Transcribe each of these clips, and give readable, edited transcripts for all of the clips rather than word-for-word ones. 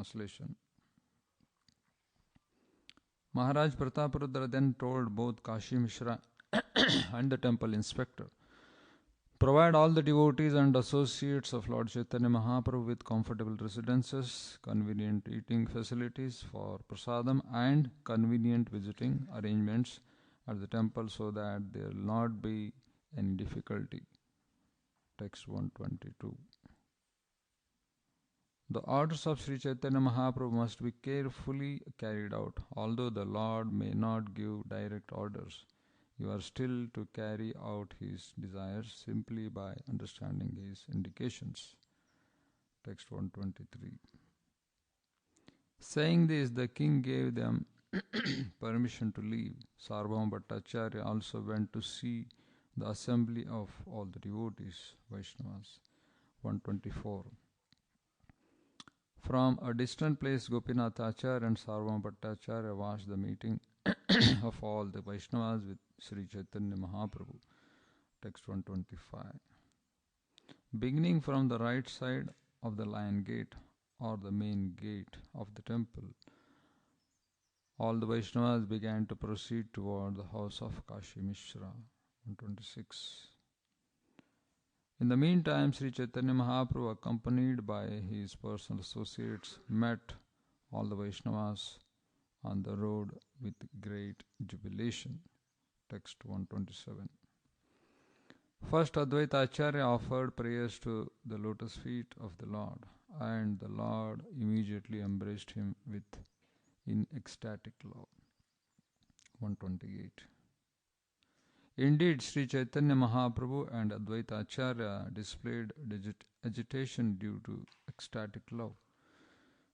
Translation. Maharaj Prataparudra then told both Kashi Mishra and the temple inspector, provide all the devotees and associates of Lord Chaitanya Mahaprabhu with comfortable residences, convenient eating facilities for prasadam, and convenient visiting arrangements at the temple so that there will not be any difficulty. Text 122. The orders of Sri Chaitanya Mahaprabhu must be carefully carried out. Although the Lord may not give direct orders, you are still to carry out his desires simply by understanding his indications. Text 123. Saying this, the king gave them permission to leave. Sarvabhauma Bhattacharya also went to see the assembly of all the devotees, Vaishnavas. 124. From a distant place, Gopinath Acharya and Sarvabhauma Bhattacharya watched the meeting of all the Vaishnavas with Sri Chaitanya Mahaprabhu. Text 125. Beginning from the right side of the lion gate or the main gate of the temple, all the Vaishnavas began to proceed toward the house of Kashi Mishra. 126. In the meantime, Sri Chaitanya Mahaprabhu, accompanied by his personal associates, met all the Vaishnavas on the road with great jubilation. Text 127. First, Advaita Acharya offered prayers to the lotus feet of the Lord, and the Lord immediately embraced him in ecstatic love. 128. Indeed, Sri Chaitanya Mahaprabhu and Advaita Acharya displayed agitation due to ecstatic love.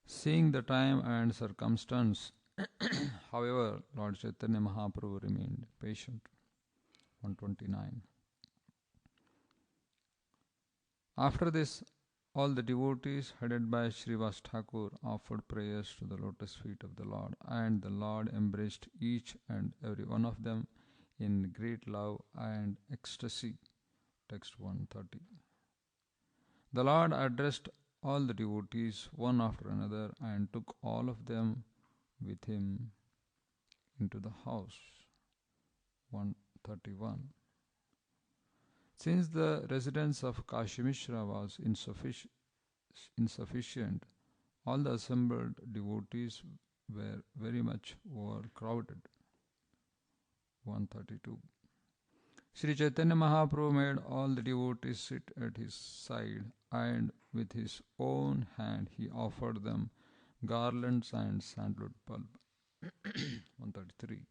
Seeing the time and circumstance, however, Lord Chaitanya Mahaprabhu remained patient. 129. After this, all the devotees headed by Haridas Thakur offered prayers to the lotus feet of the Lord, and the Lord embraced each and every one of them in great love and ecstasy. Text 130. The Lord addressed all the devotees one after another and took all of them with him into the house. 131. Since the residence of Kashi Mishra was insufficient, all the assembled devotees were very much overcrowded. 132. Sri Chaitanya Mahaprabhu made all the devotees sit at his side, and with his own hand he offered them garlands and sandalwood bulb. 133.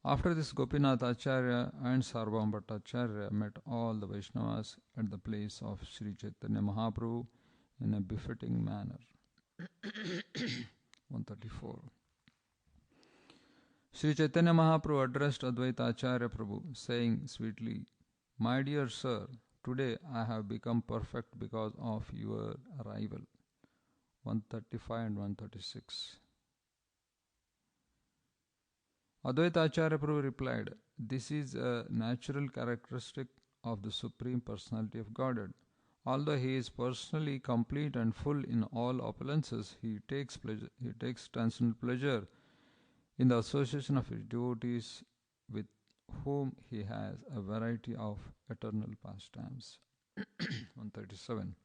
After this, Gopinath Acharya and Sarvabhauma Bhattacharya met all the Vaishnavas at the place of Sri Chaitanya Mahaprabhu in a befitting manner. 134. Sri Chaitanya Mahaprabhu addressed Advaita Acharya Prabhu, saying sweetly, My dear sir, today I have become perfect because of your arrival. 135 and 136. Advaita Acharya Prabhu replied, This is a natural characteristic of the Supreme Personality of Godhead. Although he is personally complete and full in all opulences, he takes transcendental pleasure in the association of his devotees with whom he has a variety of eternal pastimes. 137.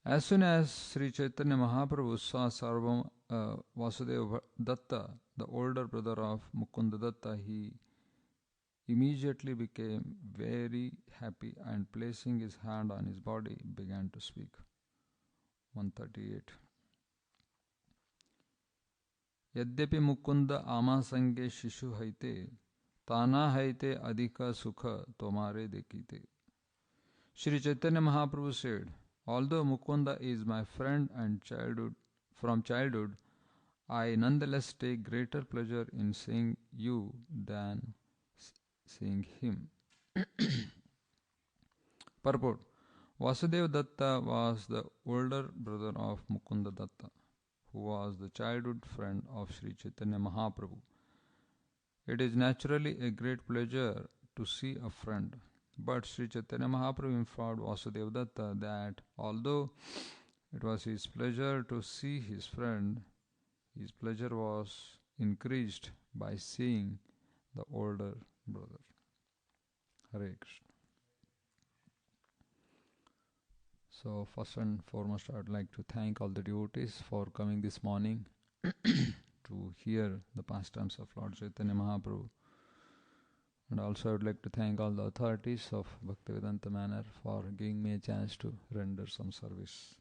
As soon as Sri Chaitanya Mahaprabhu saw Sarvabhauma Vasudeva Datta, the older brother of Mukunda Datta, he immediately became very happy and placing his hand on his body began to speak. 138. यद्यपि मुकुंद आमा संगे शिशु हैते ताना हैते अधिका sukha tomare dekite. Sri Chaitanya Mahaprabhu said, Although Mukunda is my friend and from childhood, I nonetheless take greater pleasure in seeing you than seeing him. Purport. Vasudeva Datta was the older brother of Mukunda Datta, who was the childhood friend of Sri Chaitanya Mahaprabhu. It is naturally a great pleasure to see a friend. But Sri Chaitanya Mahaprabhu informed Vasudeva Datta that although it was his pleasure to see his friend, his pleasure was increased by seeing the older brother. Hare Krishna. So first and foremost, I would like to thank all the devotees for coming this morning to hear the pastimes of Lord Chaitanya Mahaprabhu. And also I would like to thank all the authorities of Bhaktivedanta Manor for giving me a chance to render some service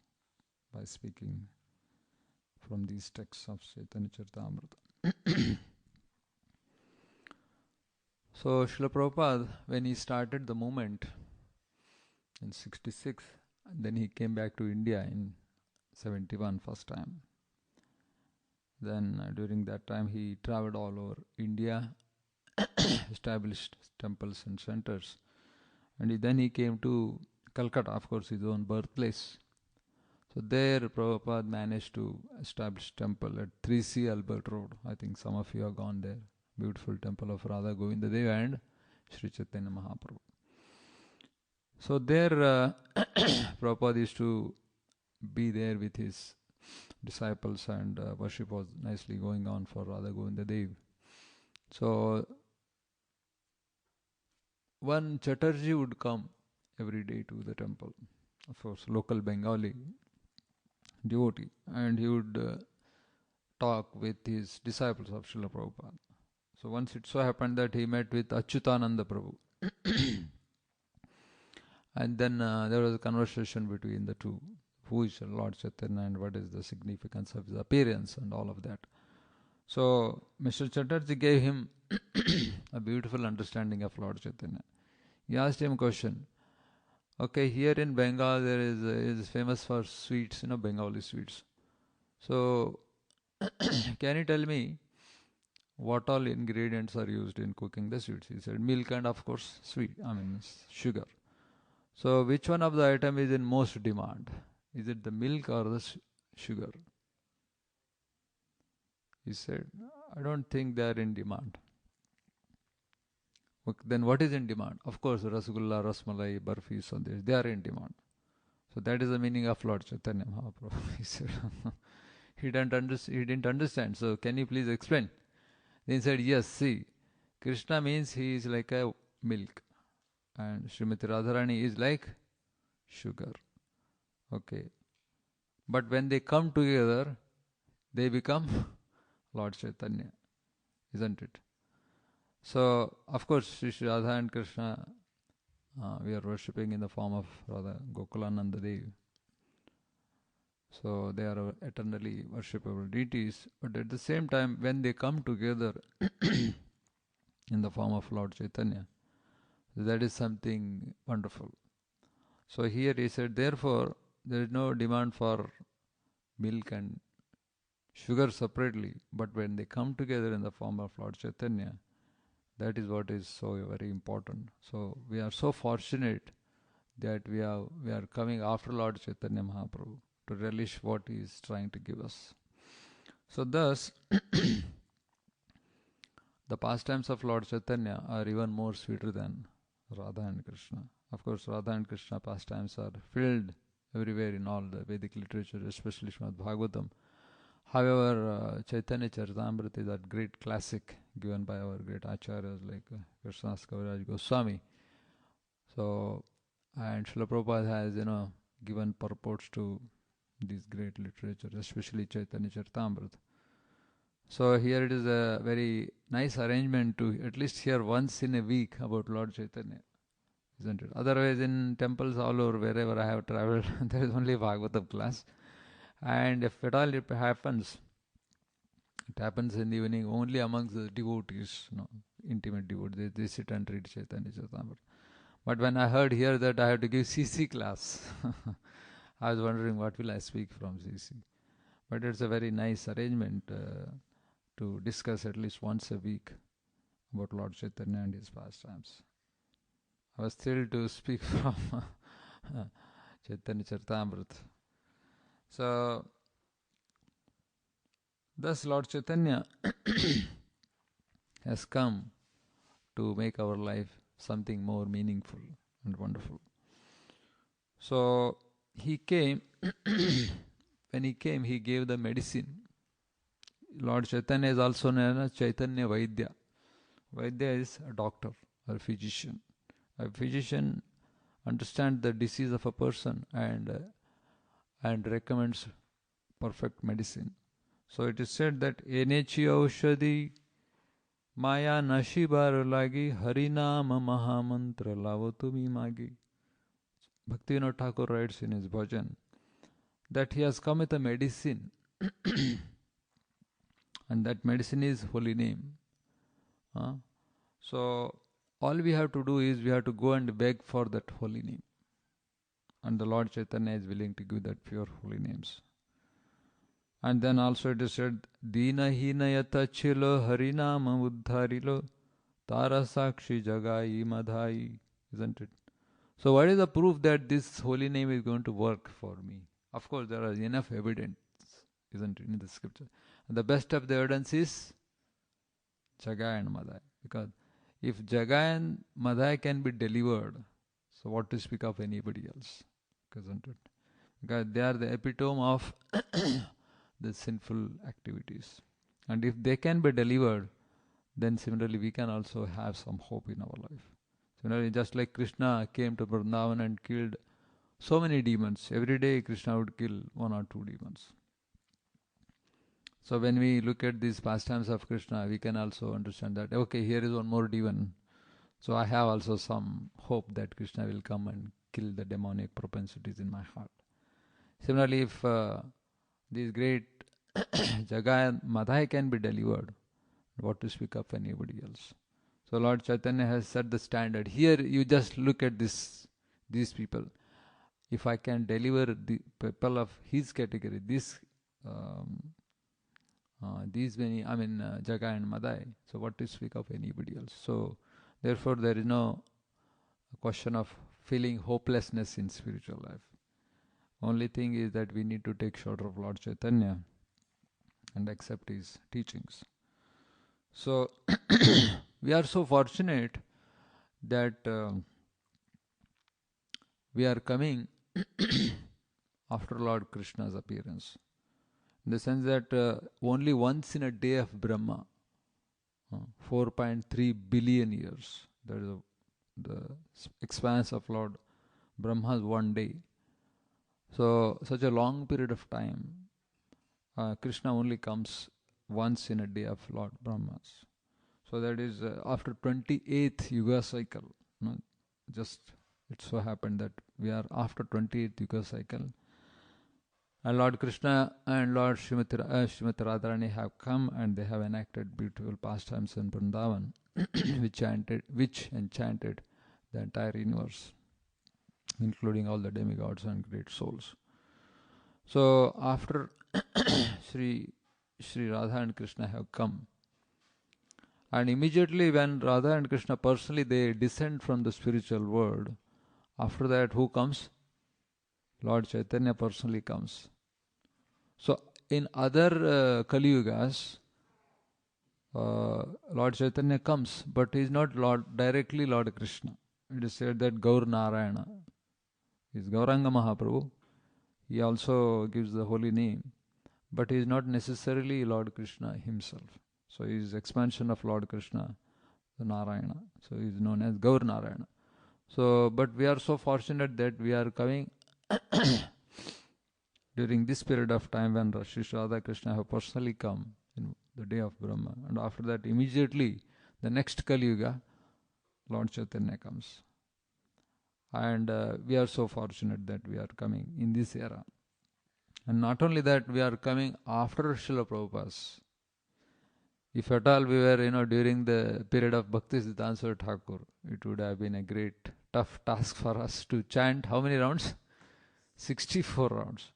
by speaking from these texts of Chaitanya Charitamrita. So Srila Prabhupada, when he started the movement in 66, and then he came back to India in 71 first time. Then during that time he traveled all over India, established temples and centers. And then he came to Calcutta, of course his own birthplace. So there Prabhupada managed to establish temple at 3C Albert Road. I think some of you have gone there. Beautiful temple of Radha Govinda Dev and Sri Chaitanya Mahaprabhu. So there Prabhupada used to be there with his disciples, and worship was nicely going on for Radha Govinda Dev. So one Chatterjee would come every day to the temple, of course local Bengali devotee, and he would talk with his disciples of Srila Prabhupada. So once it so happened that he met with Achyutananda Prabhu. And then there was a conversation between the two. Who is Lord Chaitanya and what is the significance of his appearance and all of that. So Mr. Chatterjee gave him a beautiful understanding of Lord Chaitanya. He asked him a question. Okay, here in Bengal there is famous for sweets, Bengali sweets. So can you tell me what all ingredients are used in cooking the sweets? He said milk and of course sugar. So which one of the item is in most demand? Is it the milk or the sugar? He said, I don't think they are in demand. Okay, then what is in demand? Of course, Rasgulla, Rasmalai, Barfi, Sandesh, they are in demand. So that is the meaning of Lord Chaitanya Mahaprabhu. He said, he didn't understand. So can you please explain? Then he said, yes, see, Krishna means he is like a milk, and Srimati Radharani is like sugar. Okay. But when they come together, they become Lord Chaitanya, isn't it? So, of course, Sri Radha and Krishna, we are worshipping in the form of Radha Gokulananda Devi. So, they are eternally worshipable deities. But at the same time, when they come together in the form of Lord Chaitanya, that is something wonderful. So, here he said, therefore, there is no demand for milk and sugar separately, but when they come together in the form of Lord Chaitanya, that is what is so very important. So we are so fortunate that we are coming after Lord Chaitanya Mahaprabhu to relish what he is trying to give us. So thus, the pastimes of Lord Chaitanya are even more sweeter than Radha and Krishna. Of course, Radha and Krishna pastimes are filled everywhere in all the Vedic literature, especially Srimad Bhagavatam. However, Chaitanya Charitamrita is that great classic given by our great acharyas like Krishnas Kaviraj Goswami. So, and Srila Prabhupada has, given purports to these great literature, especially Chaitanya Charitamrita. So here it is a very nice arrangement to at least hear once in a week about Lord Chaitanya, isn't it? Otherwise, in temples all over, wherever I have traveled, there is only Bhagavatam class. And if at all it happens in the evening only amongst the devotees, intimate devotees. They sit and read Chaitanya Charitamrita. But when I heard here that I have to give CC class, I was wondering what will I speak from CC. But it's a very nice arrangement to discuss at least once a week about Lord Chaitanya and his pastimes. I was thrilled to speak from Chaitanya Charitamrita. So, thus Lord Chaitanya has come to make our life something more meaningful. and wonderful. So he came. When he came, he gave the medicine. Lord Chaitanya is also known as Chaitanya Vaidya. Vaidya is a doctor or physician. A physician understands the disease of a person and recommends perfect medicine. So it is said that Enechi Aushadhi Maya Nashibar Lagi Harinama Mahamantra Lavotumi Magi. Bhaktivinoda Thakur writes in his bhajan that he has come with a medicine and that medicine is holy name. So all we have to do is we have to go and beg for that holy name. And the Lord Chaitanya is willing to give that pure holy names. And then also it is said, Dina hina yata chilo harinama uddharilo tara sakshi jagai madhai. Isn't it? So what is the proof that this holy name is going to work for me? Of course, there is enough evidence, isn't it, in the scripture. And the best of the evidence is Jagai and Madhai. Because if Jagai and Madhai can be delivered, so what to speak of anybody else? Isn't it? Because they are the epitome of the sinful activities. And if they can be delivered, then similarly we can also have some hope in our life. Similarly, just like Krishna came to Vrindavan and killed so many demons. Every day Krishna would kill 1 or 2 demons. So when we look at these pastimes of Krishna, we can also understand that, okay, here is one more demon. So I have also some hope that Krishna will come and kill the demonic propensities in my heart. Similarly, if these great Jagai and Madhai can be delivered, what to speak of anybody else? So Lord Chaitanya has set the standard. Here you just look at these people. If I can deliver the people of his category, these many, Jagai and Madhai, so what to speak of anybody else? So therefore there is no question of feeling hopelessness in spiritual life. Only thing is that we need to take shelter of Lord Chaitanya and accept his teachings. So we are so fortunate that we are coming after Lord Krishna's appearance. In the sense that only once in a day of Brahma, 4.3 billion years, that is the expanse of Lord Brahma's one day. So such a long period of time, Krishna only comes once in a day of Lord Brahma's. So that is after 28th Yuga cycle. Just it so happened that we are after 28th Yuga cycle. And Lord Krishna and Lord Srimati Radharani have come and they have enacted beautiful pastimes in Vrindavan, which enchanted the entire universe, including all the demigods and great souls. So after Sri Radha and Krishna have come, and immediately when Radha and Krishna personally they descend from the spiritual world, after that who comes? Lord Chaitanya personally comes. So in other Kali Yugas, Lord Chaitanya comes, but he is not directly Lord Krishna. It is said that Gaur Narayana is Gauranga Mahaprabhu. He also gives the holy name, but he is not necessarily Lord Krishna himself. So he is expansion of Lord Krishna, the Narayana. So he is known as Gaur Narayana. So, but we are so fortunate that we are coming during this period of time when Sri Radha Krishna have personally come in the day of Brahma. And after that, immediately, the next Kali Yuga, Lord Chaitanya comes. And we are so fortunate that we are coming in this era. And not only that, we are coming after Srila Prabhupada's. If at all we were, during the period of Bhaktisiddhanta Thakur, it would have been a great, tough task for us to chant how many rounds? 64 rounds.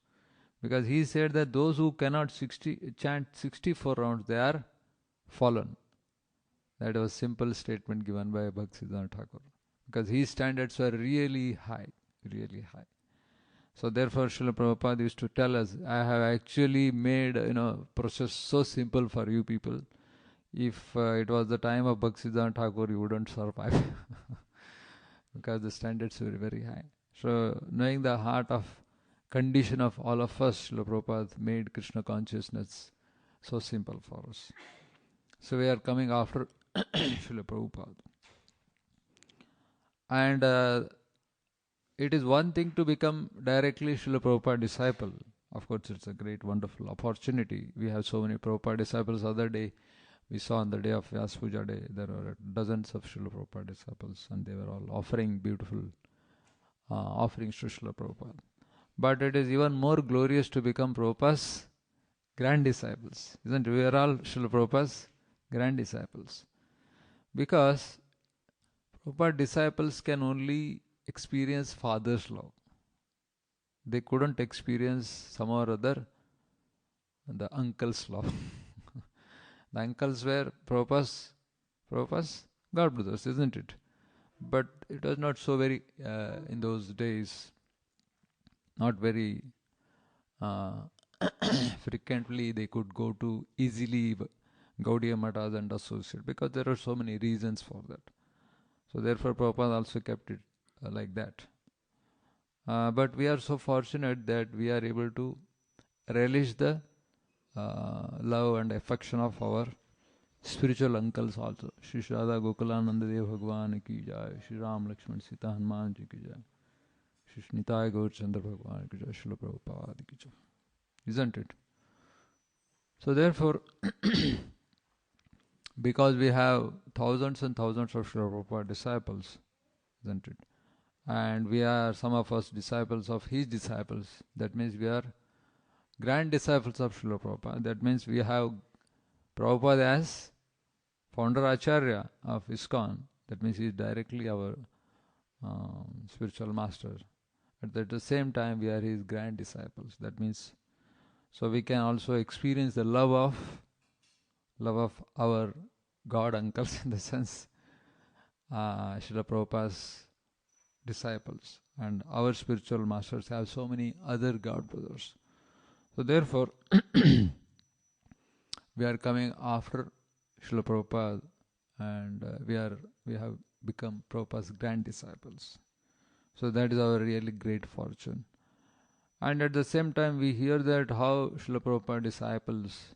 Because he said that those who cannot chant 64 rounds, they are fallen. That was a simple statement given by Bhaktisiddhanta Thakur. Because his standards were really high, really high. So therefore, Srila Prabhupada used to tell us, I have actually made, process so simple for you people. If it was the time of Bhaktisiddhanta Thakur, you wouldn't survive. because the standards were very high. So knowing the heart of condition of all of us, Srila Prabhupada made Krishna consciousness so simple for us. So we are coming after Srila Prabhupada. And it is one thing to become directly Srila Prabhupada disciple. Of course, it's a great, wonderful opportunity. We have so many Prabhupada disciples. Other day, we saw on the day of Vyas Puja day, there were dozens of Srila Prabhupada disciples, and they were all offering beautiful offerings to Srila Prabhupada. But it is even more glorious to become Prabhupada's grand disciples. Isn't it? We are all Srila Prabhupada's grand disciples. Because Prabhupada disciples can only experience Father's love. They couldn't experience some or other the uncle's love. The uncles were Prabhupada's God brothers, isn't it? But it was not so very, in those days, not very frequently they could go to easily Gaudiya Matas and associate, because there are so many reasons for that. So therefore Prabhupada also kept it like that. But we are so fortunate that we are able to relish the love and affection of our spiritual uncles also. Shri Radha Gokulananda Dev Bhagwan ki jai, Shri Ram Lakshman Sita Hanuman ji ki jai, Shri Nitai Gaur Chandra Bhagwan ki jai, Srila Prabhupada ki jai. Isn't it? So therefore, because we have thousands and thousands of Srila Prabhupada disciples, isn't it? And we are some of us disciples of his disciples. That means we are grand disciples of Srila Prabhupada. That means we have Prabhupada as founder Acharya of ISKCON. That means he is directly our spiritual master. At the same time, we are his grand disciples. That means, so we can also experience the love of our God uncles, in the sense Srila Prabhupada's disciples, and our spiritual masters have so many other God brothers. So therefore, we are coming after Srila Prabhupada, and we have become Prabhupada's grand disciples. So that is our really great fortune. And at the same time, we hear that how Srila Prabhupada disciples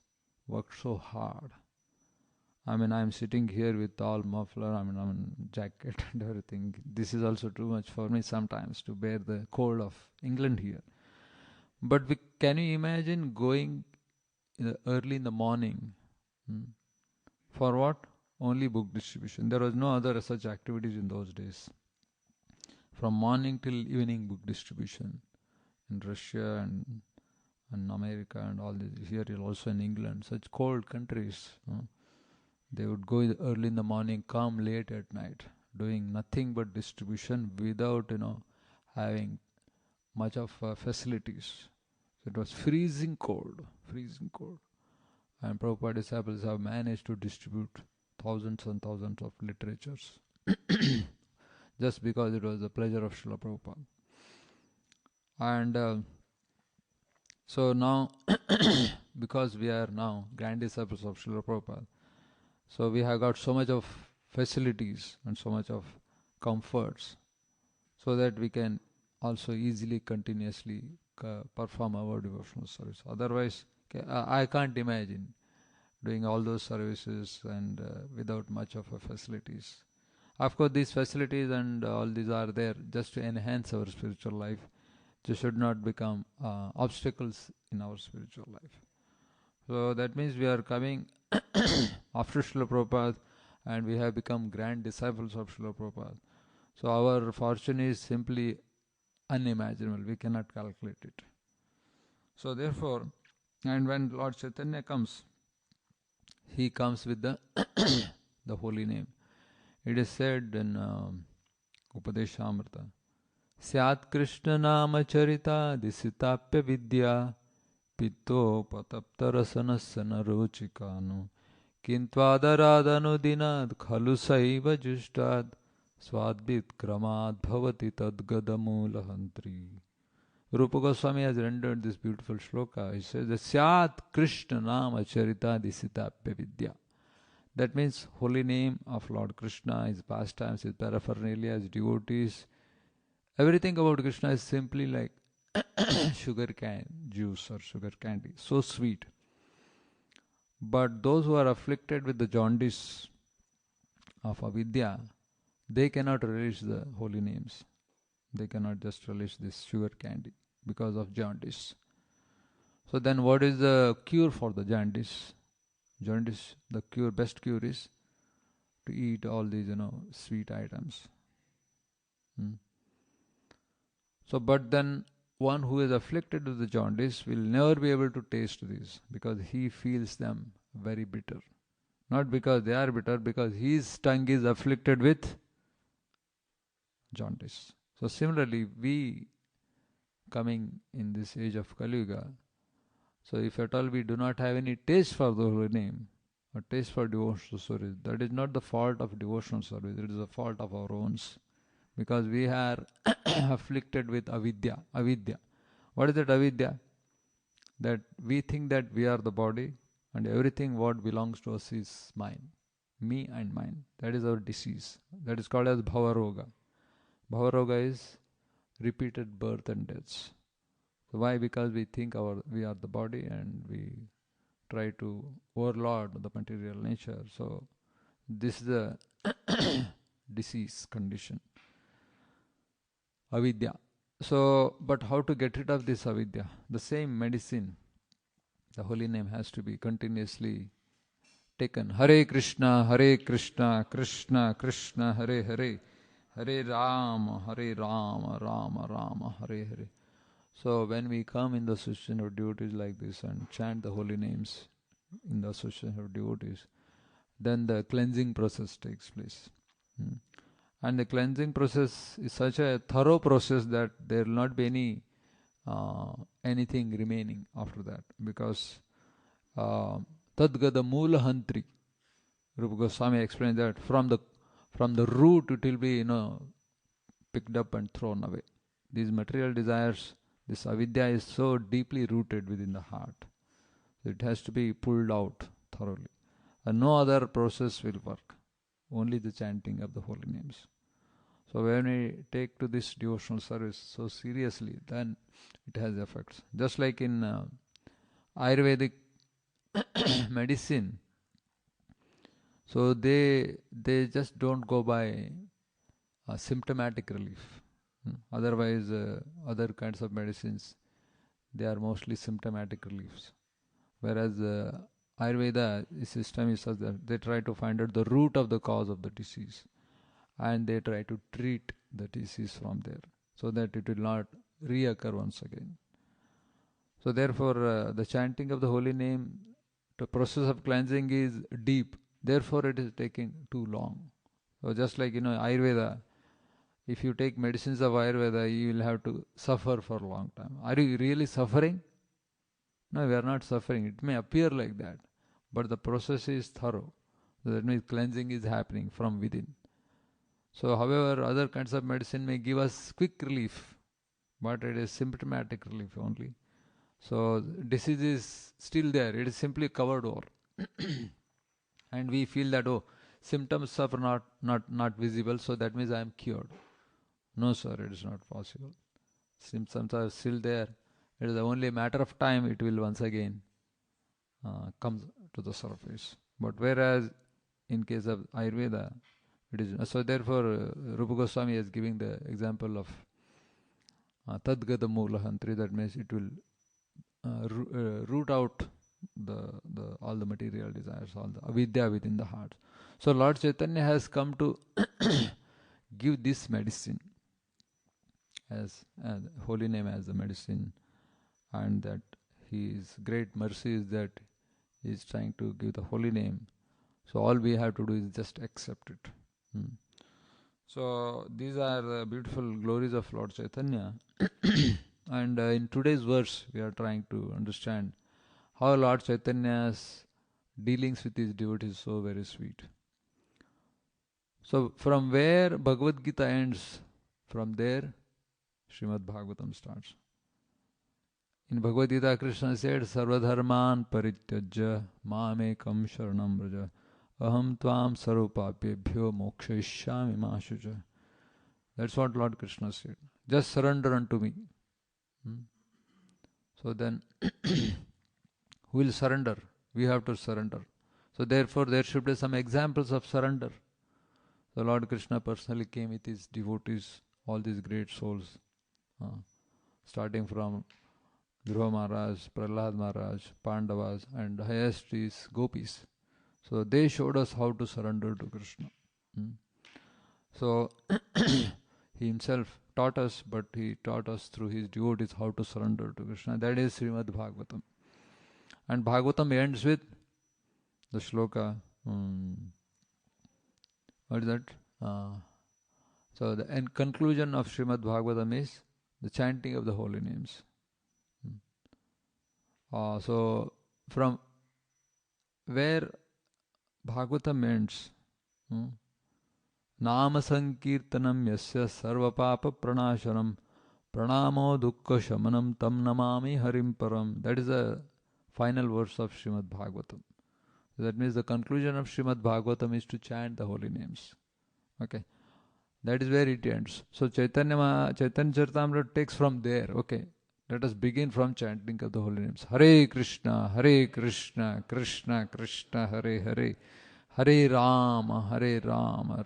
work so hard. I mean, I'm sitting here with all muffler, I'm in jacket and everything. This is also too much for me sometimes to bear the cold of England here. But can you imagine going early in the morning? For what? Only book distribution. There was no other such activities in those days. From morning till evening, book distribution in Russia and America and all this. Here also in England, such cold countries. They would go early in the morning, come late at night, doing nothing but distribution without, having much of facilities. So it was freezing cold. And Prabhupada disciples have managed to distribute thousands and thousands of literatures just because it was the pleasure of Srila Prabhupada. And so now, because we are now grand disciples of Srila Prabhupada, so we have got so much of facilities and so much of comforts, so that we can also easily, continuously perform our devotional service. Otherwise, I can't imagine doing all those services and without much of facilities. Of course, these facilities and all these are there just to enhance our spiritual life. They should not become obstacles in our spiritual life. So that means we are coming after Srila Prabhupada, and we have become grand disciples of Srila Prabhupada. So our fortune is simply unimaginable. We cannot calculate it. So therefore, and when Lord Chaitanya comes, he comes with the the holy name. It is said in Upadeshamrita, Syat Krishna Nama Charita Disitapya Vidya Pitto Pataptarasanasana Rochikanu Kintvadarādanu Dinad Khalu Saiva Justad Swadbit Kramad Bhavati Tadgadamulahantri. Rupa Goswami has rendered this beautiful shloka. He says, Syat Krishna Nama Charita Disitapya Vidya. That means holy name of Lord Krishna, his pastimes, his paraphernalia, his devotees. Everything about Krishna is simply like sugar cane juice or sugar candy. So sweet. But those who are afflicted with the jaundice of avidya, they cannot relish the holy names. They cannot just relish this sugar candy because of jaundice. So then what is the cure for the jaundice? Jaundice, the cure, best cure is to eat all these, sweet items. So, but then one who is afflicted with the jaundice will never be able to taste these because he feels them very bitter. Not because they are bitter, because his tongue is afflicted with jaundice. So similarly, we coming in this age of Kali Yuga, so if at all we do not have any taste for the holy name, or taste for devotional service, that is not the fault of devotional service, it is the fault of our own. Because we are afflicted with avidya. Avidya. What is that avidya? That we think that we are the body and everything what belongs to us is mine. Me and mine. That is our disease. That is called as bhavaroga. Bhavaroga is repeated birth and deaths. So why? Because we think we are the body and we try to overlord the material nature. So this is the disease condition. Avidya. So, but how to get rid of this avidya? The same medicine, the holy name has to be continuously taken. Hare Krishna, Krishna Krishna, Hare Hare, Hare Rama, Rama Rama, Hare Hare. So when we come in the association of devotees like this and chant the holy names in the association of devotees, then the cleansing process takes place. And the cleansing process is such a thorough process that there will not be anything remaining after that, because Tadgada Moola Hantri, Rupa Goswami explained that from the root it will be picked up and thrown away. These material desires, this avidya is so deeply rooted within the heart. It has to be pulled out thoroughly. And no other process will work. Only the chanting of the holy names. So when we take to this devotional service so seriously, then it has effects. Just like in Ayurvedic medicine, so they just don't go by symptomatic relief. Otherwise, other kinds of medicines, they are mostly symptomatic reliefs. Whereas Ayurveda system is such that they try to find out the root of the cause of the disease, and they try to treat the disease from there so that it will not reoccur once again. So therefore, the chanting of the holy name, the process of cleansing is deep. Therefore, it is taking too long. So just like Ayurveda, if you take medicines of Ayurveda, you will have to suffer for a long time. Are you really suffering? No, we are not suffering. It may appear like that, but the process is thorough. So that means cleansing is happening from within. So however, other kinds of medicine may give us quick relief, but it is symptomatic relief only. So disease is still there. It is simply covered over. And we feel that, symptoms are not visible, so that means I am cured. No, sir, it is not possible. Symptoms are still there. It is only a matter of time it will once again come to the surface. But whereas in case of Ayurveda, it is so. Therefore, Rupa Goswami is giving the example of Tadgada Moola Hantri. That means it will root out all the material desires, all the avidya within the heart. So Lord Chaitanya has come to give this medicine as holy name as the medicine, and that His great mercy is that He is trying to give the holy name. So all we have to do is just accept it. So these are the beautiful glories of Lord Chaitanya. And in today's verse, we are trying to understand how Lord Chaitanya's dealings with his devotees is so very sweet. So from where Bhagavad Gita ends, from there Srimad Bhagavatam starts. In Bhagavad Gita, Krishna said, Sarvadharman parityajya mamekam sharanam vraja aham tvam sarupapebhyo mokshayishyami ma shucha. That's what Lord Krishna said. Just surrender unto me. So then, who will surrender? We have to surrender. So therefore, there should be some examples of surrender. The Lord Krishna personally came with his devotees, all these great souls, starting from Dhruva Maharaj, Prahlad Maharaj, Pandavas, and highest is Gopis. So they showed us how to surrender to Krishna. So he himself taught us, but he taught us through his devotees how to surrender to Krishna. That is Srimad Bhagavatam. And Bhagavatam ends with the shloka. What is that? So the end conclusion of Srimad Bhagavatam is the chanting of the holy names. So from where Bhagavatam ends, Nama Sankirtanam Yasya Sarva Papa Pranashanam Pranamo Dukkha Shamanam Tam Namami Harim Param. That is the final verse of Srimad Bhagavatam. That means the conclusion of Srimad Bhagavatam is to chant the holy names. Okay. That is where it ends. So Chaitanya Charitamrita takes from there. Okay. Let us begin from chanting of the holy names. Hare Krishna, Krishna Krishna, Hare Hare. Hare Rama, Rama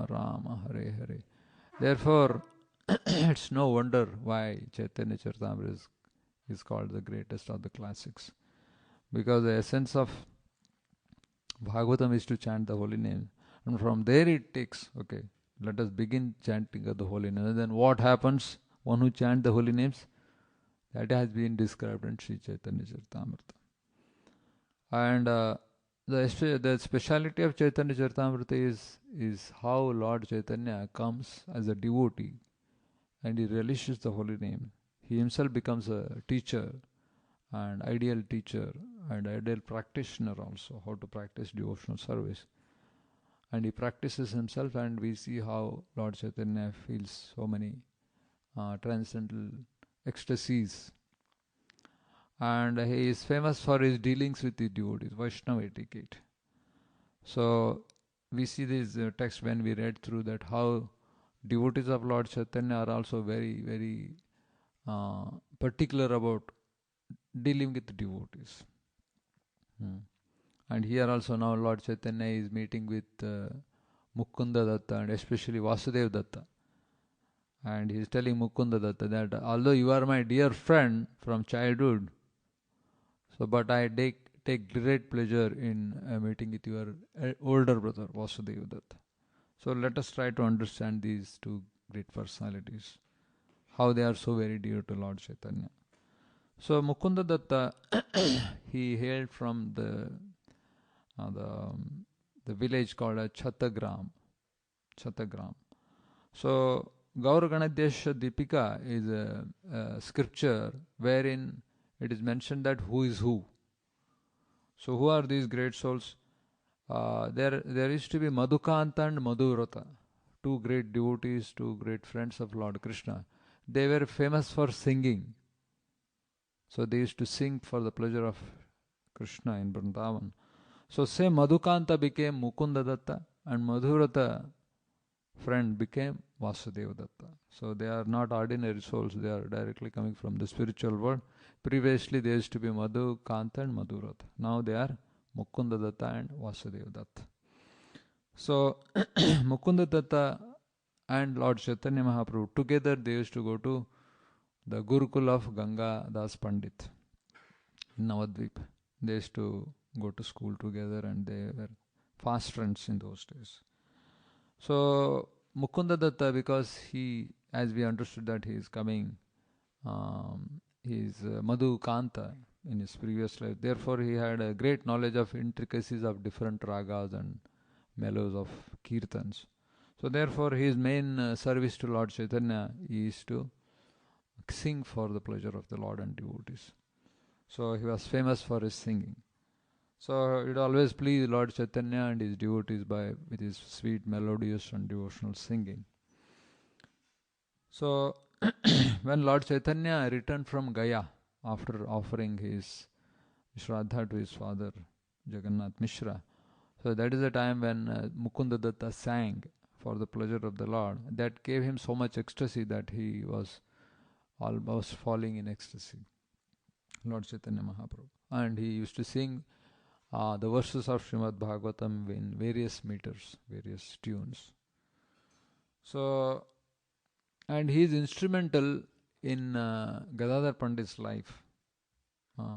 Rama, Hare Hare. Therefore, it's no wonder why Chaitanya Charitamrita is called the greatest of the classics. Because the essence of Bhagavatam is to chant the holy name. And from there it takes, okay, let us begin chanting of the holy names. And then what happens? One who chants the holy names, that has been described in Sri Chaitanya Charitamrita. And the speciality of Chaitanya Charitamrita is how Lord Chaitanya comes as a devotee and he relishes the holy name. He himself becomes a teacher and ideal teacher and ideal practitioner also, how to practice devotional service. And he practices himself, and we see how Lord Chaitanya feels so many transcendental ecstasies. And he is famous for his dealings with the devotees, Vaishnava etiquette. So we see this text when we read through that how devotees of Lord Chaitanya are also very, very particular about dealing with the devotees. And here also now Lord Chaitanya is meeting with Mukunda Datta and especially Vasudeva Datta. And he is telling Mukunda Datta that although you are my dear friend from childhood, so but I take great pleasure in meeting with your older brother Vasudeva Datta. So let us try to understand these two great personalities, how they are so very dear to Lord Chaitanya. So Mukunda Datta, he hailed from the village called Chhattagram. So Gaur Ganadesha Deepika is a scripture wherein it is mentioned that who is who. So who are these great souls? There used to be Madhukanta and Madhuvrata, two great devotees, two great friends of Lord Krishna. They were famous for singing. So they used to sing for the pleasure of Krishna in Vrindavan. So same Madhukanta became Mukunda Datta and Madhuvrata friend became Vasudeva Datta. So they are not ordinary souls, they are directly coming from the spiritual world. Previously there used to be Madhukanta and Madhuvrata. Now they are Mukunda Datta and Vasudeva Datta. So Mukunda Datta and Lord Chaitanya Mahaprabhu together they used to go to the Gurukul of Ganga Das Pandit in Navadvip. They used to go to school together and they were fast friends in those days. So Mukunda Datta, because he, as we understood that he is coming, he is Madhu Kanta in his previous life. Therefore he had a great knowledge of intricacies of different ragas and mellows of kirtans. So therefore his main service to Lord Chaitanya is to sing for the pleasure of the Lord and devotees. So he was famous for his singing. So it always pleased Lord Chaitanya and his devotees with his sweet, melodious and devotional singing. So when Lord Chaitanya returned from Gaya after offering his Shraddha to his father Jagannath Mishra, So that is the time when Mukunda Datta sang for the pleasure of the Lord. That gave him so much ecstasy that he was almost falling in ecstasy. Lord Chaitanya Mahaprabhu. And he used to sing the verses of Srimad Bhagavatam in various meters, various tunes. So, and he is instrumental in Gadadhar Pandit's life.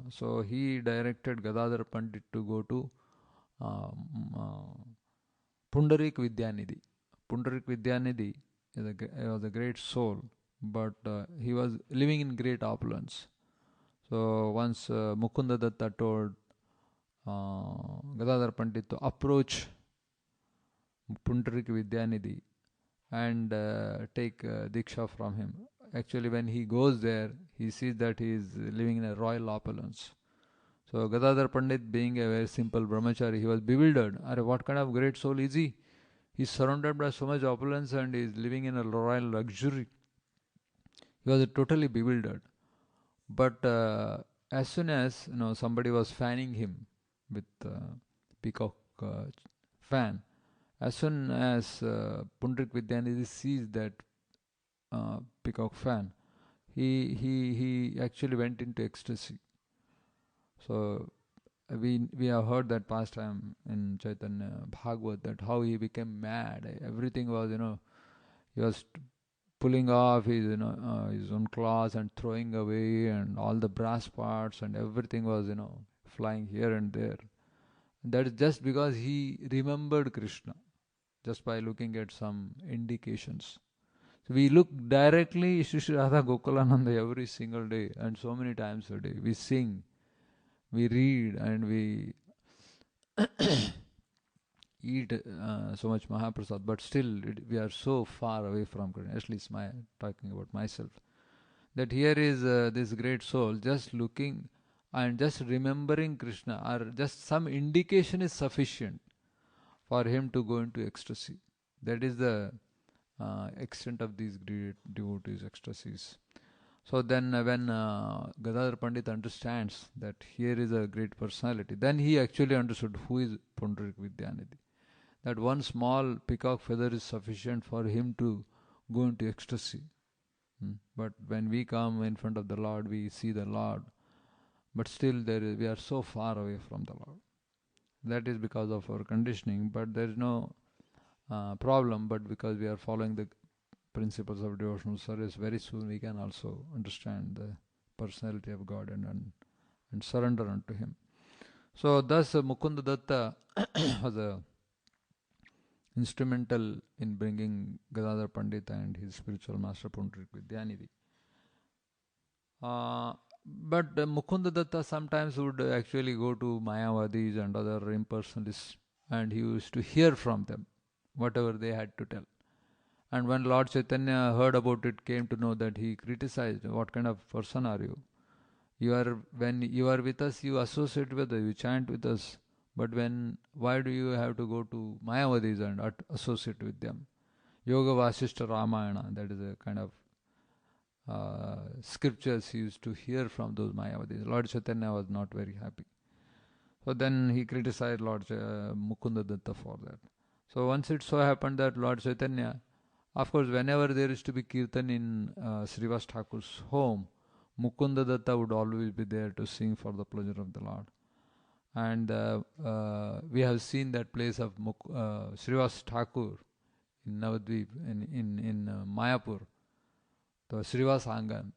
So he directed Gadadhar Pandit to go to Pundarik Vidyanidhi. Pundarik Vidyanidhi was a great soul, but he was living in great opulence. So once Mukunda Datta told Gadadhar Pandit to approach Pundarik Vidyanidhi and take Diksha from him. Actually, when he goes there, he sees that he is living in a royal opulence. So Gadadhar Pandit, being a very simple brahmachari, he was bewildered. What kind of great soul is he? He's surrounded by so much opulence and he is living in a royal luxury. He was totally bewildered. But as soon as somebody was fanning him with peacock fan, as soon as Pundrik Vidyanidhi sees that peacock fan, he actually went into ecstasy. So we have heard that pastime in Chaitanya Bhagavad, that how he became mad. Everything was he was pulling off his his own clothes and throwing away, and all the brass parts and everything was flying here and there. That is just because he remembered Krishna, just by looking at some indications. So we look directly Shri Shri Radha Gokulananda every single day, and so many times a day. We sing, we read, and we eat so much Mahaprasad, but still we are so far away from Krishna. At least talking about myself, that here is this great soul just looking and just remembering Krishna, or just some indication is sufficient for him to go into ecstasy. That is the extent of these great devotees' ecstasies. So then when Gadadhar Pandit understands that here is a great personality, then he actually understood who is Pundarik Vidyanidhi. That one small peacock feather is sufficient for him to go into ecstasy. But when we come in front of the Lord, we see the Lord, but still we are so far away from the Lord. That is because of our conditioning, but there is no problem. But because we are following the principles of devotional service, very soon we can also understand the personality of God and surrender unto Him. So thus Mukunda Datta was instrumental in bringing Gadadhar Pandit and his spiritual master Pundarik Vidyanidhi. But Mukunda Datta sometimes would actually go to Mayavadis and other impersonalists, and he used to hear from them whatever they had to tell. And when Lord Chaitanya heard about it, came to know that, he criticized, what kind of person are you? When you are with us, you associate with us, you chant with us. But why do you have to go to Mayavadis and associate with them? Yoga Vasishta Ramayana, that is a kind of scriptures he used to hear from those Mayavadis. Lord Chaitanya was not very happy. So then he criticized Lord Mukunda Datta for that. So once it so happened that Lord Chaitanya, of course, whenever there is to be kirtan in Haridas Thakur's home, Mukunda Datta would always be there to sing for the pleasure of the Lord. And we have seen that place of Haridas Thakur in Navadvip, in Mayapur, the Srivas Angan.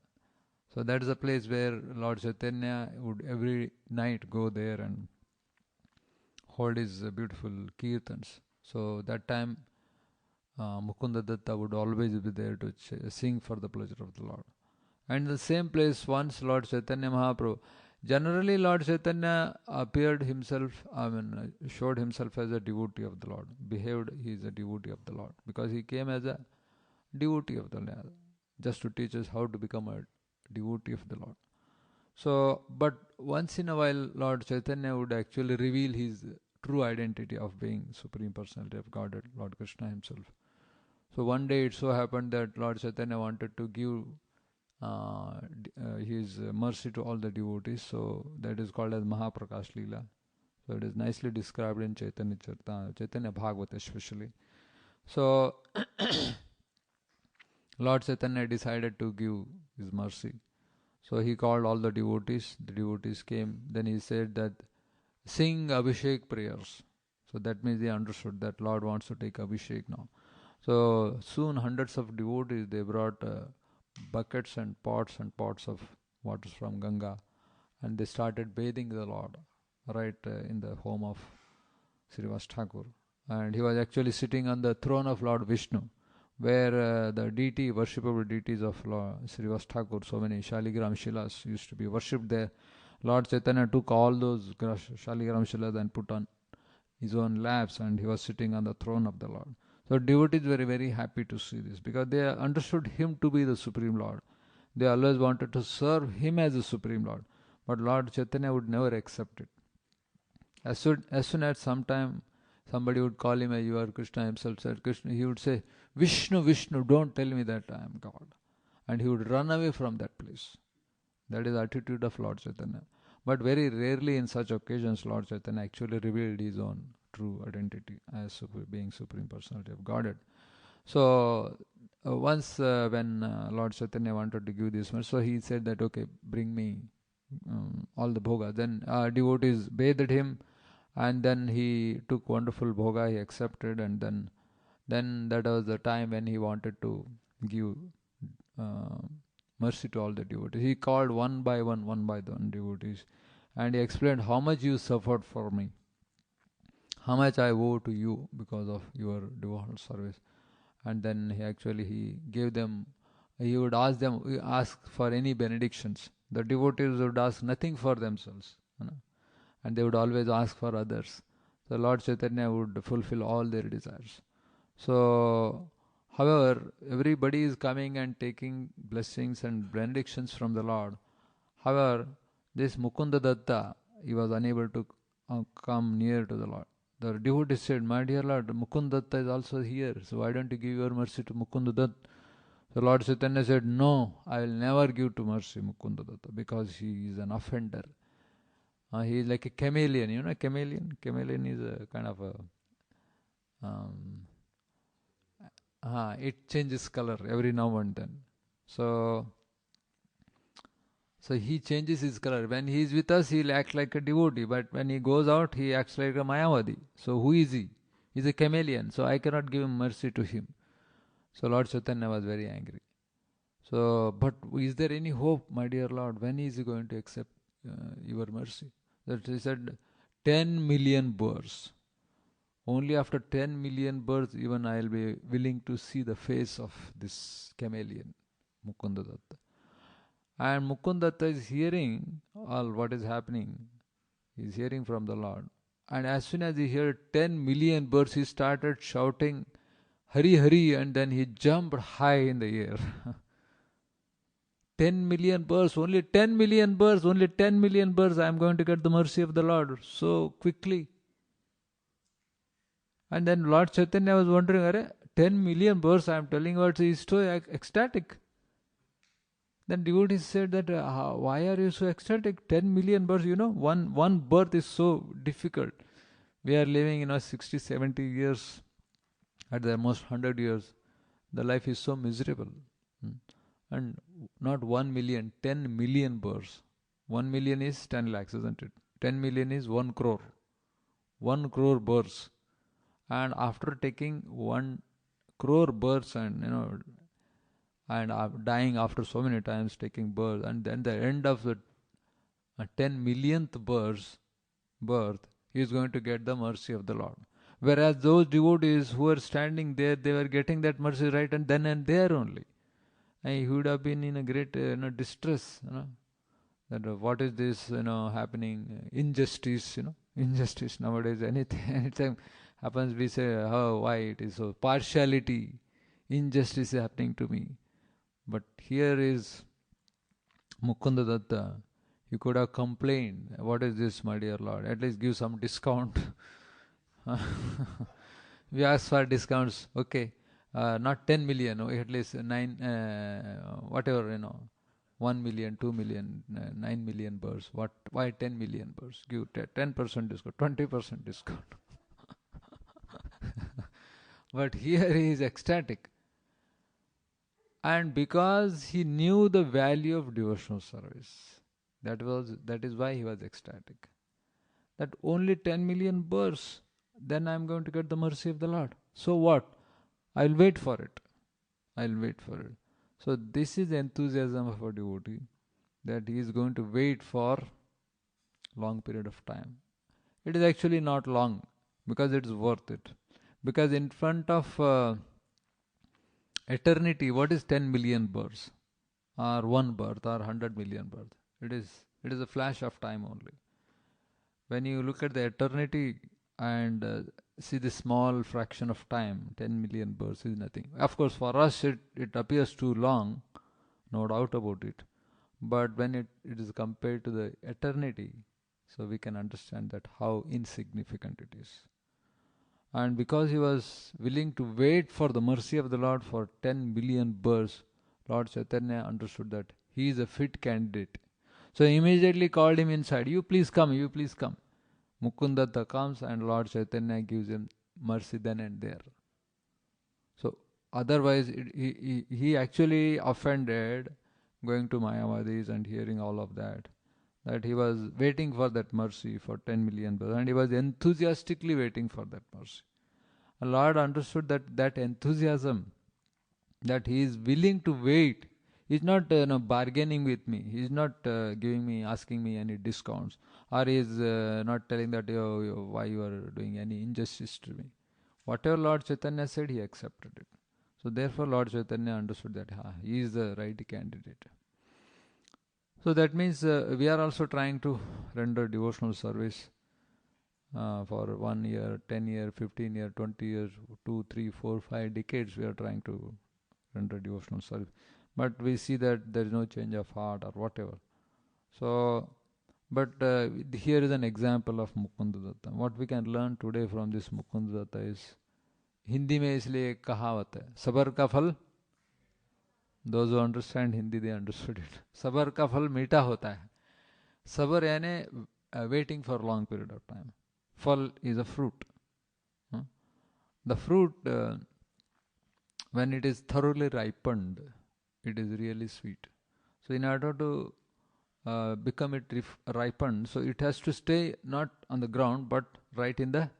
So that is a place where Lord Chaitanya would every night go there and hold his beautiful kirtans. So that time Mukunda Datta would always be there to sing for the pleasure of the Lord. And in the same place, once Lord Chaitanya Mahaprabhu, generally Lord Chaitanya appeared himself, showed himself as a devotee of the Lord, behaved he is a devotee of the Lord, because he came as a devotee of the Lord, just to teach us how to become a devotee of the Lord. So, but once in a while, Lord Chaitanya would actually reveal his true identity of being Supreme Personality of Godhead, Lord Krishna himself. So one day it so happened that Lord Chaitanya wanted to give his mercy to all the devotees. So that is called as Mahaprakash Lila. So it is nicely described in Chaitanya Bhagavata especially. So Lord Chaitanya decided to give his mercy. So he called all the devotees came, then he said that sing Abhishek prayers. So that means they understood that Lord wants to take Abhishek now. So soon hundreds of devotees, they brought buckets and pots of waters from Ganga, and they started bathing the Lord right in the home of Haridas Thakur. And he was actually sitting on the throne of Lord Vishnu, where the deity, worshipable deities of Lord Haridas Thakur, so many Shaligram Shilas used to be worshipped there. Lord Chaitanya took all those Shaligram Shilas and put on his own laps, and he was sitting on the throne of the Lord. So devotees were very happy to see this because they understood him to be the Supreme Lord. They always wanted to serve him as the Supreme Lord. But Lord Chaitanya would never accept it. As soon as sometime somebody would call him, as you are Krishna himself said, Krishna, he would say, Vishnu, Vishnu, don't tell me that I am God. And he would run away from that place. That is the attitude of Lord Chaitanya. But very rarely in such occasions, Lord Chaitanya actually revealed his own true identity as being Supreme Personality of Godhead. So once when Lord Chaitanya wanted to give this much, so he said that, okay, bring me all the bhoga. Then devotees bathed him, and then he took wonderful bhoga, he accepted, and then that was the time when he wanted to give mercy to all the devotees. He called one by one devotees, and he explained how much you suffered for me, how much I owe to you because of your devotional service. And then he gave them, he would ask for any benedictions. The devotees would ask nothing for themselves, and they would always ask for others. So Lord Chaitanya would fulfill all their desires. So, however, everybody is coming and taking blessings and benedictions from the Lord. However, this Mukunda Datta, he was unable to come near to the Lord. The devotee said, my dear Lord, Mukunda Datta is also here, so why don't you give your mercy to Mukunda Datta? So Lord Chaitanya said, no, I will never give to mercy Mukunda Datta because he is an offender. He is like a chameleon, you know, chameleon? Chameleon is a kind of a, it changes color every now and then. So he changes his color. When he is with us, he will act like a devotee, but when he goes out, he acts like a Mayavadi. So who is he? He is a chameleon, so I cannot give mercy to him. So Lord Chaitanya was very angry. So, but is there any hope, my dear Lord? When is he going to accept your mercy? That he said, 10 million births. Only after 10 million births, even I will be willing to see the face of this chameleon, Mukunda Datta. And Mukunda Datta is hearing all what is happening. He is hearing from the Lord. And as soon as he heard 10 million birds, he started shouting, Hari Hari, and then he jumped high in the air. 10 million birds, only 10 million birds, only 10 million birds, I am going to get the mercy of the Lord so quickly. And then Lord Chaitanya was wondering, 10 million birds, I am telling you, he is so ecstatic. Then devotees said that, why are you so ecstatic? 10 million births, one birth is so difficult. We are living, 60, 70 years, at the most 100 years. The life is so miserable. And not 1 million, 10 million births. 1 million is 10 lakhs, isn't it? 10 million is 1 crore. 1 crore births. And after taking 1 crore births and, and dying after so many times taking birth, and then the end of the 10 millionth birth, he is going to get the mercy of the Lord. Whereas those devotees who were standing there, they were getting that mercy right and then and there only. And he would have been in a great distress, that what is this, happening, injustice, injustice nowadays, anytime happens, we say, why it is so, partiality, injustice is happening to me. But here is Mukunda Datta. You could have complained, what is this, my dear Lord? At least give some discount. We ask for discounts, okay. Not 10 million, at least 9, whatever, 1 million, 2 million, 9 million birds. Why 10 million birds? Give 10% discount, 20% discount. But here he is ecstatic. And because he knew the value of devotional service, that is why he was ecstatic. That only 10 million birds, then I am going to get the mercy of the Lord. So what? I'll wait for it. So this is enthusiasm of a devotee, that he is going to wait for long period of time. It is actually not long, because it is worth it. Because in front of eternity, what is 10 million births? Or one birth, or 100 million births? It is a flash of time only. When you look at the eternity and see the small fraction of time, 10 million births is nothing. Of course, for us it appears too long, no doubt about it. But when it is compared to the eternity, so we can understand that how insignificant it is. And because he was willing to wait for the mercy of the Lord for 10 billion births, Lord Chaitanya understood that he is a fit candidate. So he immediately called him inside. You please come, you please come. Mukundatta comes and Lord Chaitanya gives him mercy then and there. So otherwise he actually offended going to Mayavadis and hearing all of that he was waiting for that mercy for 10 million births, and he was enthusiastically waiting for that mercy. And Lord understood that enthusiasm, that he is willing to wait. He is not bargaining with me. He is not asking me any discounts, or he is not telling that why you are doing any injustice to me. Whatever Lord Chaitanya said, he accepted it. So therefore Lord Chaitanya understood that he is the right candidate. So that means we are also trying to render devotional service for 1 year, 10 year, 15 year, 20 years, 2, 3, 4, 5 decades we are trying to render devotional service. But we see that there is no change of heart or whatever. So, but here is an example of Mukundatta. What we can learn today from this Mukundatta is, Hindi में इसलिए एक कहावत है, सबर का फल, those who understand Hindi, they understood it. सबर का फल मीठा होता है. सबर यानी waiting for long period of time. Phal is a fruit. The fruit, when it is thoroughly ripened, it is really sweet. So in order to become it ripened, so it has to stay not on the ground but right in the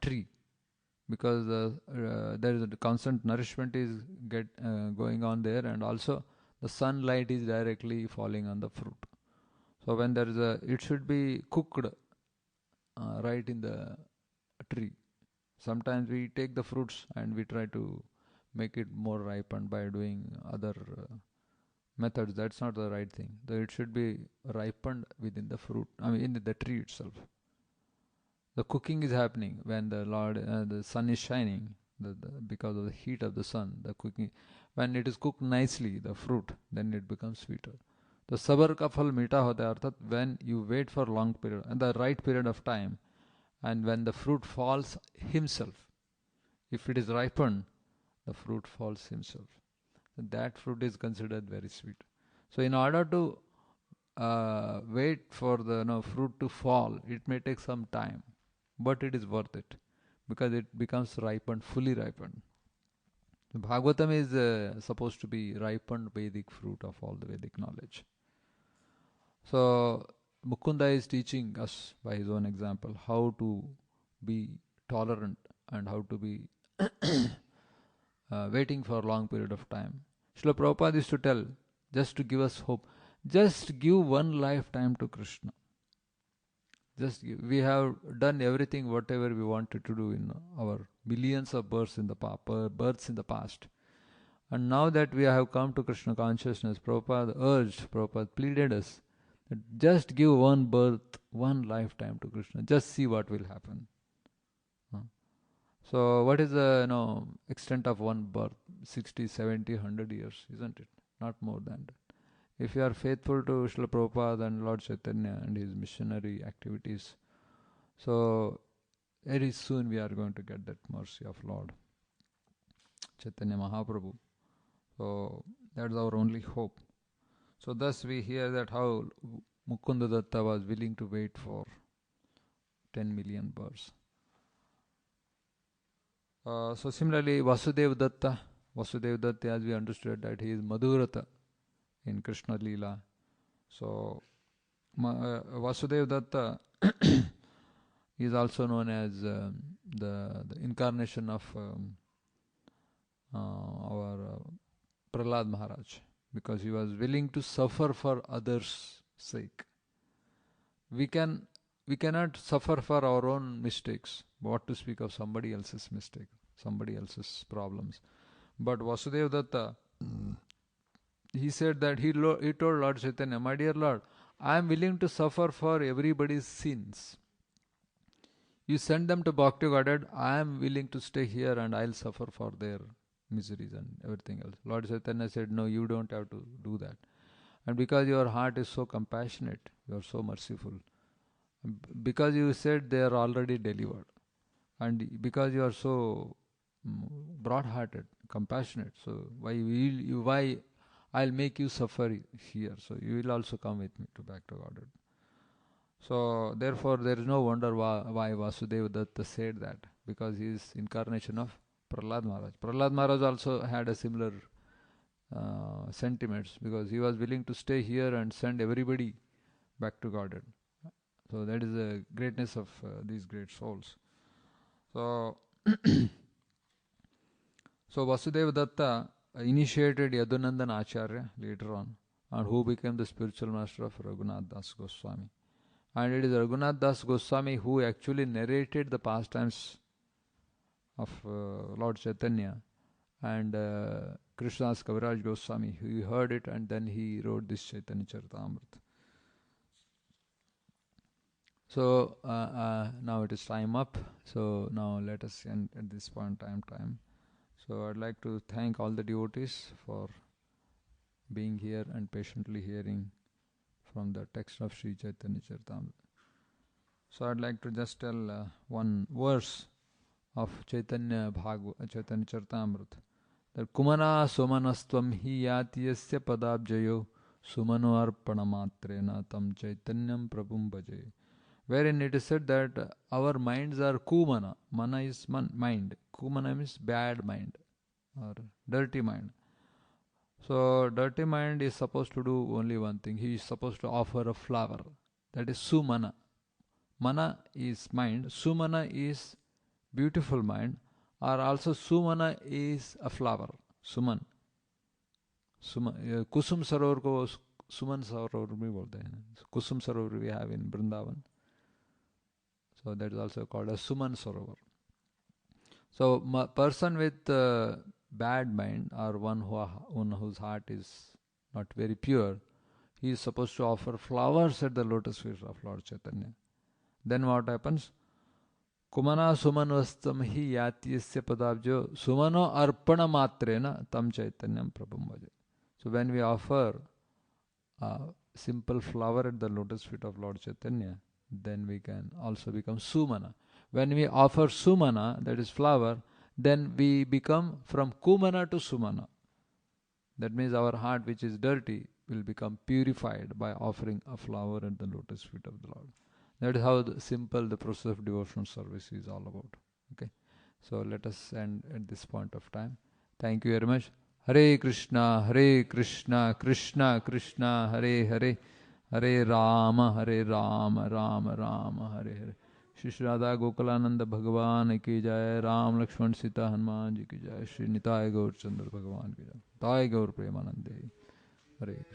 tree, because there is a constant nourishment is going on there, and also the sunlight is directly falling on the fruit. So when there is it should be cooked right in the tree. Sometimes we take the fruits and we try to make it more ripened by doing other methods. That's not the right thing. It should be ripened within the fruit, in the tree itself. The cooking is happening when the sun is shining, because of the heat of the sun. The cooking, when it is cooked nicely, the fruit, then it becomes sweeter. The sabar ka phal meeta hota hai, arthat when you wait for long period and the right period of time, and when the fruit falls himself, if it is ripened, the fruit falls himself. That fruit is considered very sweet. So in order to wait for the fruit to fall, it may take some time, but it is worth it, because it becomes ripened, fully ripened. The Bhagavatam is supposed to be ripened Vedic fruit of all the Vedic knowledge. So Mukunda is teaching us by his own example how to be tolerant and how to be waiting for a long period of time. Srila Prabhupada used to tell, just to give us hope, just give one lifetime to Krishna. We have done everything whatever we wanted to do in our millions of births in the past. And now that we have come to Krishna consciousness, Prabhupada pleaded us, that just give one birth, one lifetime to Krishna. Just see what will happen. So what is the extent of one birth? 60, 70, 100 years, isn't it? Not more than that. If you are faithful to Srila Prabhupada and Lord Chaitanya and his missionary activities, so very soon we are going to get that mercy of Lord Chaitanya Mahaprabhu. So that's our only hope. So thus we hear that how Mukunda Datta was willing to wait for 10 million birds. So similarly, Vasudev Datta, as we understood that he is Madhurata in Krishna Lila. So Vasudev Datta is also known as the incarnation of our Prahlad Maharaj, because he was willing to suffer for others' sake. We cannot suffer for our own mistakes. What to speak of somebody else's mistake, somebody else's problems. But Vasudev Datta, he said that he told Lord Chaitanya, my dear Lord, I am willing to suffer for everybody's sins. You send them to Bhakti Godhead, I am willing to stay here and I'll suffer for their miseries and everything else. Lord Chaitanya said, no, you don't have to do that. And because your heart is so compassionate, you are so merciful, because you said they are already delivered, and because you are so broad-hearted, compassionate, so why I'll make you suffer here, so you will also come with me to back to Godhead. So therefore there is no wonder why Vasudeva Datta said that, because he is incarnation of Prahlad Maharaj. Prahlad Maharaj also had a similar sentiments, because he was willing to stay here and send everybody back to Godhead. So that is the greatness of these great souls. So, so Vasudeva Datta initiated Yadunandan Acharya later on, and who became the spiritual master of Raghunath Das Goswami. And it is Raghunath Das Goswami who actually narrated the pastimes of Lord Chaitanya, and Krishnadas Kaviraj Goswami, he heard it and then he wrote this Chaitanya Charitamrita. So now it is time up. So now let us end at this point time. So I'd like to thank all the devotees for being here and patiently hearing from the text of Sri Chaitanya Charitamrita. So I'd like to just tell one verse of Chaitanya Charitamrita. That Kumana Somanastvam hi yati yasya padabjayo sumano arpanamatrena tam chaitanyam prabhum bhaje. Wherein it is said that our minds are kumana. Mana is mind. Kumana means bad mind or dirty mind. So dirty mind is supposed to do only one thing. He is supposed to offer a flower. That is sumana. Mana is mind. Sumana is beautiful mind. Or also Sumana is a flower. Suman. Kusum Sarovar ko Suman Sarovar bhi bolte hain. Kusum Sarovar we have in Vrindavan. So that is also called a Suman Sarovar. So person with bad mind, or one whose heart is not very pure, he is supposed to offer flowers at the lotus feet of Lord Chaitanya. Then what happens? Kumana sumanvastam hi yatyasya padabjo sumano arpana matrena tam chaitanyam prabhum bhaje. So when we offer a simple flower at the lotus feet of Lord Chaitanya, then we can also become sumana. When we offer sumana, that is flower, then we become from kumana to sumana. That means our heart, which is dirty, will become purified by offering a flower at the lotus feet of the Lord. That is how simple the process of devotional service is all about. Okay, so let us end at this point of time. Thank you very much. Hare Krishna, Krishna Krishna, Hare Hare, Hare Rama, Rama Rama, Hare Hare. Shri Radha Gokulananda Bhagavan ki jai, Ram Lakshman Sita Hanuman ji ki jai, Shri Nitai Gaur Chandra Bhagavan ki jai, Nitai Gaur Premanande, Hare